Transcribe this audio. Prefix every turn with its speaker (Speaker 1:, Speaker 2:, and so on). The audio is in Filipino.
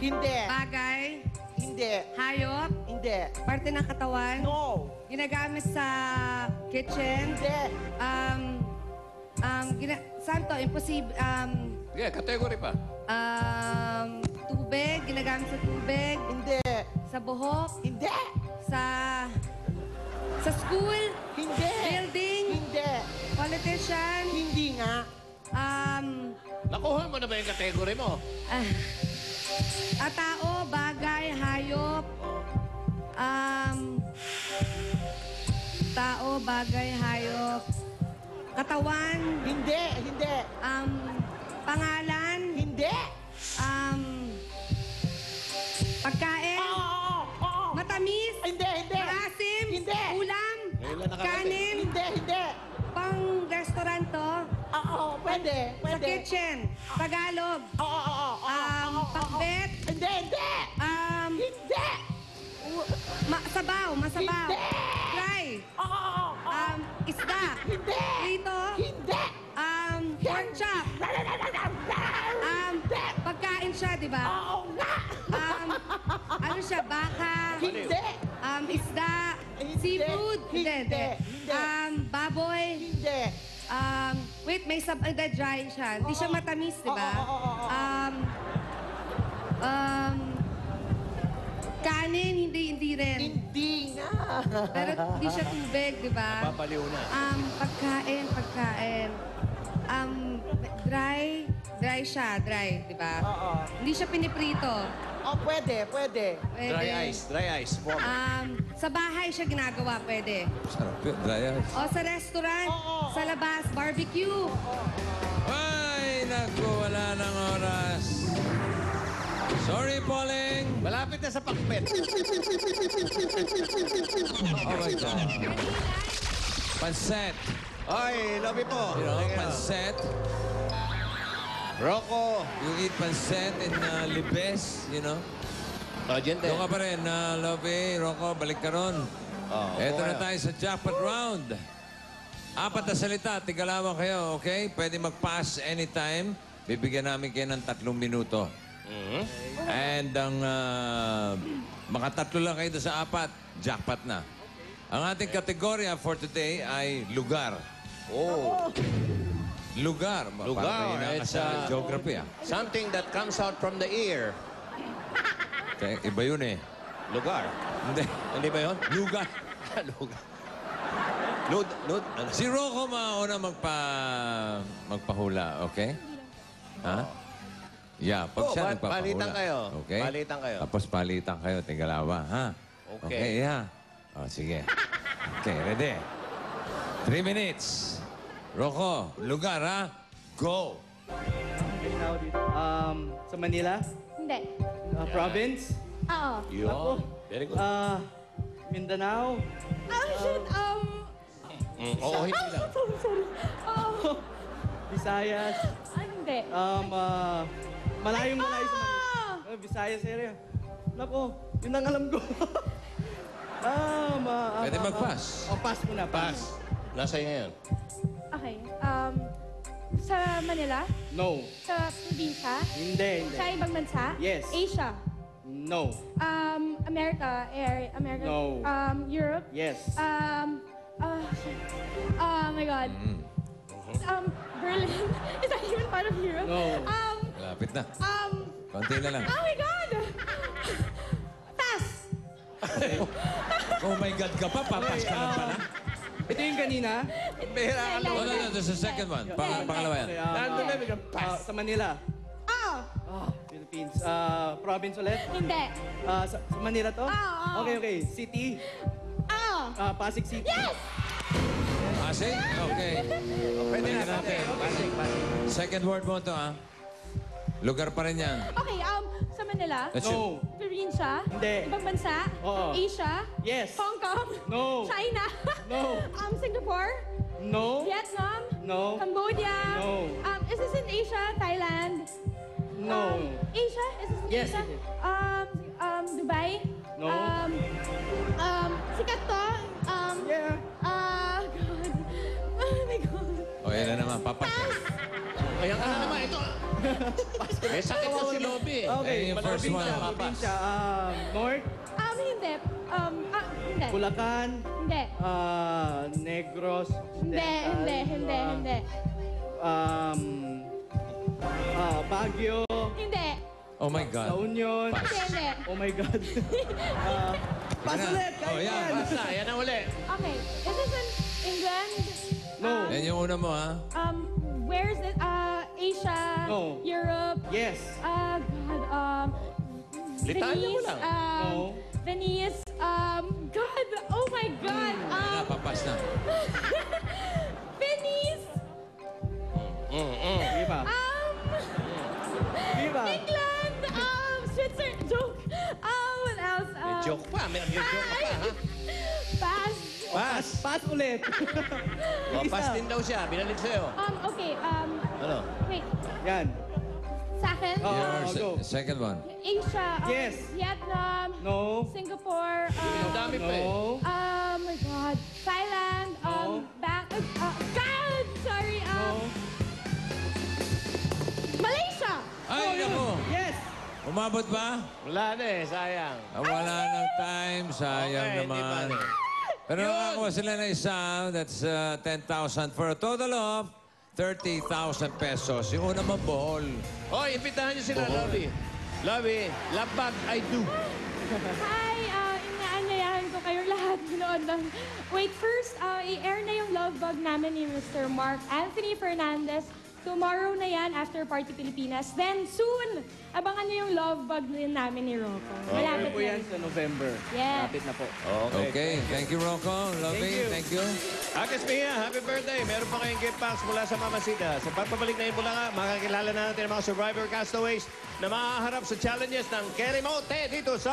Speaker 1: Hindi.
Speaker 2: Bagay?
Speaker 1: Hindi.
Speaker 2: Hayop?
Speaker 1: Hindi.
Speaker 2: Parte ng katawan?
Speaker 1: No.
Speaker 2: Ginagamit sa kitchen?
Speaker 1: Hindi.
Speaker 2: Saan to? Imposible.
Speaker 3: Sige, category pa.
Speaker 2: Tubig? Ginagamit sa tubig?
Speaker 1: Hindi.
Speaker 2: Sa buhok?
Speaker 1: Hindi.
Speaker 2: Sa school?
Speaker 1: Hindi.
Speaker 2: Building?
Speaker 1: Hindi.
Speaker 2: Politician?
Speaker 1: Hindi nga.
Speaker 3: Nakuha mo na ba yung category mo?
Speaker 2: Tao, bagay, hayop. Tao, bagay, hayop. Katawan.
Speaker 1: Hindi. Hindi.
Speaker 2: Pangalan.
Speaker 1: Hindi.
Speaker 2: Pagkain.
Speaker 1: Oo.
Speaker 2: Matamis.
Speaker 1: Hindi. Hindi.
Speaker 2: Maasim.
Speaker 1: Hindi.
Speaker 2: Ulam.
Speaker 3: Ngayon lang nakarating.
Speaker 2: Kanin.
Speaker 1: Hindi. Hindi.
Speaker 2: Pang restaurant to.
Speaker 1: Oo. Pwede.
Speaker 2: Sa
Speaker 1: Pwede.
Speaker 2: kitchen. Tagalog.
Speaker 1: Oo.
Speaker 2: Pakbet.
Speaker 1: Hindi. Hindi. Hindi.
Speaker 2: Sabaw. Masabaw.
Speaker 1: Hindi.
Speaker 2: Fry.
Speaker 1: Oo.
Speaker 2: Isda.
Speaker 1: Hindi.
Speaker 2: Prito.
Speaker 1: Hindi.
Speaker 2: Pork chop. Pagkain siya, di ba?
Speaker 1: Oo nga.
Speaker 2: Ano siya? Baka.
Speaker 1: Hindi.
Speaker 2: Isda.
Speaker 1: Hindi.
Speaker 2: Seafood.
Speaker 1: Hindi.
Speaker 2: Baboy.
Speaker 1: Hindi.
Speaker 2: Wait, may dry siya. Hindi siya matamis, di ba?
Speaker 1: Oo.
Speaker 2: Kanin, hindi rin.
Speaker 1: Hindi nga.
Speaker 2: Pero hindi siya tubig, di ba?
Speaker 3: Papaliw na.
Speaker 2: Pagkain. Dry siya, di ba?
Speaker 1: Oo.
Speaker 2: Hindi siya piniprito.
Speaker 1: Oh, pwede.
Speaker 2: Pwede.
Speaker 3: Dry ice. Warm.
Speaker 2: Sa bahay siya ginagawa, pwede.
Speaker 4: Sarap yun, dry ice.
Speaker 2: O sa restaurant,
Speaker 1: Oo.
Speaker 2: sa labas, barbecue.
Speaker 4: Ay, naku, wala ng oras. Sorry, Pauling.
Speaker 3: Malapit na sa pakbet.
Speaker 4: Oh my God. Panset.
Speaker 3: Ay, lobby po.
Speaker 4: You know, panset.
Speaker 3: Rocco.
Speaker 4: You eat panset in Libes, you know.
Speaker 3: Dyan din.
Speaker 4: Doon ka pa rin, Lobby, Rocco, balik ka ron. Eto na tayo sa jackpot round. 4 na salita, tigalawan kayo, okay? Pwede mag-pass anytime. Bibigyan namin kayo ng 3 minuto. And ang makatatlo lang kayo doon sa 4, jackpot na. Ang ating kategorya for today ay lugar.
Speaker 3: Oh.
Speaker 4: Lugar.
Speaker 3: Lugar,
Speaker 4: Parang kayo
Speaker 3: it's,
Speaker 4: sa geography,
Speaker 3: Something that comes out from the ear.
Speaker 4: Iba yun eh.
Speaker 3: Lugar.
Speaker 4: Hindi.
Speaker 3: Hindi ba yun?
Speaker 4: Lugar.
Speaker 3: Lugar. Nud. Ano?
Speaker 4: Si Rocco mauna magpahula, okay? Ha? Yeah, pag siya nagpapahula.
Speaker 3: palitan kayo.
Speaker 4: Okay?
Speaker 3: Palitan kayo.
Speaker 4: Tapos palitan kayo, tigalawa, ha?
Speaker 3: Okay.
Speaker 4: Yeah. O, sige. Okay, ready? 3 minutes. Rocco, lugar, ha? Go!
Speaker 5: Sa Manila?
Speaker 6: Hindi.
Speaker 5: Province?
Speaker 6: Oo.
Speaker 3: Yun. Very good.
Speaker 5: Mindanao?
Speaker 6: Shit,
Speaker 3: Oo, hindi lang.
Speaker 6: sorry.
Speaker 5: Visayas?
Speaker 6: Hindi.
Speaker 5: Malayong malayo sa Manila. Visayas area. Nako, yun ang alam ko.
Speaker 4: Pwede mag-pass.
Speaker 5: Pass muna,
Speaker 3: Pass. Nasa iyo ngayon.
Speaker 6: Okay. Sa Manila?
Speaker 5: No.
Speaker 6: Sa probinsya?
Speaker 5: Hindi.
Speaker 6: Sa ibang bansa?
Speaker 5: Yes.
Speaker 6: Asia?
Speaker 5: No.
Speaker 6: America? America?
Speaker 5: No.
Speaker 6: Europe?
Speaker 5: Yes.
Speaker 6: Shit. Oh my God. Berlin? Is that even part of Europe?
Speaker 5: No.
Speaker 4: Malapit na. Konti na lang.
Speaker 6: Oh my God! Pass!
Speaker 4: Oh my God ka pa, papas ka lang pala.
Speaker 5: Ito yung kanina.
Speaker 3: Bihira ka
Speaker 4: No, there's a second one. Pangalawa yan.
Speaker 3: Nandun na biglang pass.
Speaker 5: Sa Manila.
Speaker 6: Oh!
Speaker 5: Philippines. Province ulit.
Speaker 6: Hindi.
Speaker 5: Sa Manila to?
Speaker 6: Oo.
Speaker 5: Okay. City.
Speaker 6: Oh!
Speaker 5: Pasig City.
Speaker 6: Yes!
Speaker 4: Pasig? Okay.
Speaker 3: Pwede na
Speaker 4: natin.
Speaker 3: Pasig.
Speaker 4: Second word mo to, ha? Lugar pa rin yan.
Speaker 6: Okay, sa Manila?
Speaker 4: That's it.
Speaker 5: No.
Speaker 6: Probinsya?
Speaker 5: Hindi.
Speaker 6: Ibang bansa?
Speaker 5: Oo.
Speaker 6: Asia?
Speaker 5: Yes.
Speaker 6: Hong Kong?
Speaker 5: No.
Speaker 6: China?
Speaker 5: No.
Speaker 6: Singapore?
Speaker 5: No.
Speaker 6: Vietnam?
Speaker 5: No.
Speaker 6: Cambodia?
Speaker 5: No.
Speaker 6: Is this in Asia? Thailand?
Speaker 5: No.
Speaker 6: Asia? Is this in
Speaker 5: Yes,
Speaker 6: Asia?
Speaker 5: it is.
Speaker 6: Dubai?
Speaker 5: No.
Speaker 6: Sikat to?
Speaker 5: Yeah.
Speaker 6: God. Oh my God.
Speaker 4: O, yan na naman. Papas.
Speaker 3: Ayan ka na naman. Ito. May sakit na si Lobby.
Speaker 5: Okay,
Speaker 4: Eh, yung first one.
Speaker 5: probinsya. North,
Speaker 6: Hindi. Hindi.
Speaker 5: Bulacan,
Speaker 6: Hindi.
Speaker 5: Negros,
Speaker 6: Hindi.
Speaker 5: Baguio,
Speaker 6: Hindi.
Speaker 4: Oh my
Speaker 5: La
Speaker 4: God.
Speaker 5: Union.
Speaker 6: Hindi.
Speaker 5: Oh my God. Pass
Speaker 4: Yan na.
Speaker 5: ulit,
Speaker 4: Oh,
Speaker 5: kahit
Speaker 4: yan.
Speaker 5: yan.
Speaker 3: Basta, yan ang uli.
Speaker 6: Okay. Is this in England?
Speaker 5: No.
Speaker 4: Yan yung una mo, ha?
Speaker 6: Where is it? Asia?
Speaker 5: No.
Speaker 6: Europe?
Speaker 5: Yes.
Speaker 6: God,
Speaker 3: Litanya mo lang.
Speaker 5: No.
Speaker 6: Venice, God, oh my God,
Speaker 4: Napapas na.
Speaker 6: Venice,
Speaker 5: Viva. Viva.
Speaker 6: England, Switzerland, joke, what else?
Speaker 3: May joke pa. May joke ka pa, ha?
Speaker 6: Pass.
Speaker 3: Pass.
Speaker 5: Pass ulit.
Speaker 3: O, pass din daw siya. Binalit sa'yo.
Speaker 6: Okay,
Speaker 3: Ano?
Speaker 6: wait,
Speaker 5: Yan.
Speaker 6: sa akin,
Speaker 5: Oh.
Speaker 4: Your
Speaker 5: go.
Speaker 4: second one.
Speaker 6: Asia,
Speaker 5: Yes.
Speaker 6: Vietnam,
Speaker 5: No.
Speaker 6: Singapore,
Speaker 3: Ang dami pa eh.
Speaker 5: No.
Speaker 6: oh my God, Thailand,
Speaker 5: No.
Speaker 6: God, sorry,
Speaker 5: No.
Speaker 6: Malaysia.
Speaker 4: Ay, naku.
Speaker 5: Yes.
Speaker 4: Umabot ba?
Speaker 3: Wala na eh. Sayang.
Speaker 4: Wala ng time. Sayang
Speaker 3: Okay, hindi
Speaker 4: naman.
Speaker 3: pa rin.
Speaker 4: Pero nakakuha sila ng isa. That's 10,000 for a total of 30,000 pesos. Yung una mong bohol.
Speaker 3: Hoy, imbitahan niyo sila, Lobby. Lobby, labag I do.
Speaker 6: Hi, inaanyayahan ko kayong lahat noon ng... Wait, first, i-air na yung love bug namin ni Mr. Mark Anthony Fernandez. Tomorrow na yan, after Party Pilipinas. Then, soon, abangan niyo yung love bug din namin ni Rocco. Malapit
Speaker 5: Po
Speaker 6: na
Speaker 5: yan sa November.
Speaker 6: Yes.
Speaker 5: Lapit na po.
Speaker 4: Okay. Thank you, Rocco. Lovey. Thank you.
Speaker 3: Agnes Mia, happy birthday. Meron pa kayong gift packs mula sa Mamacita. Sa pagpabalik na yun mula nga, makakilala na natin ang mga survivor castaways na mahaharap sa challenges ng Kerry Mote dito sa...